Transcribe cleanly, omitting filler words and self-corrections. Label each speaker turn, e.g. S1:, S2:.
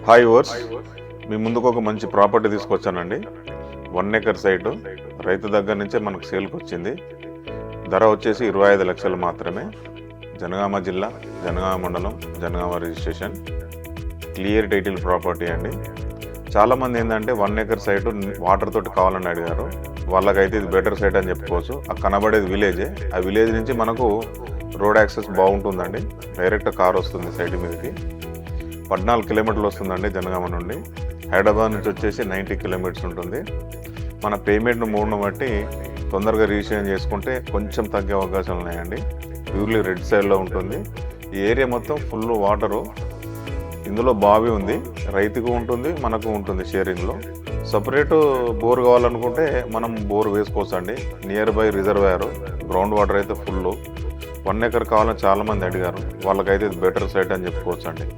S1: Hi verse, మీ ముందుకు ఒక మంచి ప్రాపర్టీ తీసుకొచ్చానండి. 1 ఎకర్ సైటు రైతు దగ్గర నుంచే మనకు సేల్కి వచ్చింది. ధర వచ్చేసి 25 లక్షలు మాత్రమే. జనగామ జిల్లా, జనగామ మండలం, Jangaon registration, clear title property అండి. చాలామంది ఏంటంటే 1 ఎకర్ సైటు వాటర్ తోటి కావాలని అడిగారు. వాళ్ళకైతే ఇది బెటర్ సైట్ అని చెప్పుకోవచ్చు. ఆ కనబడేది విలేజే. ఆ విలేజ్ నుంచి మనకు రోడ్ యాక్సెస్ బాగుంటుందండి. డైరెక్ట్ కార్ వస్తుంది సైట్ మీదకి. 14 కిలోమీటర్లు వస్తుందండి జనగామ నుండి. హైదరాబాద్ నుంచి వచ్చేసి 90 కిలోమీటర్స్ ఉంటుంది. మన పేమెంట్ 3ను బట్టి తొందరగా రిజిస్ట్రేషన్ చేసుకుంటే కొంచెం తగ్గే అవకాశాలు ఉన్నాయండి. ప్యూర్లీ రెడ్ సైడ్లో ఉంటుంది. ఈ ఏరియా మొత్తం ఫుల్ వాటరు. ఇందులో బావి ఉంది, రైతుకు ఉంటుంది, మనకు ఉంటుంది షేరింగ్లో. సపరేటు బోర్ కావాలనుకుంటే మనం బోర్ వేసుకోవచ్చు అండి. Near by reservoir, ground water అయితే ఫుల్. 1 ఎకర్ కావాలని చాలామంది అడిగారు. వాళ్ళకైతే ఇది బెటర్ సైట్ అని చెప్పుకోవచ్చు అండి.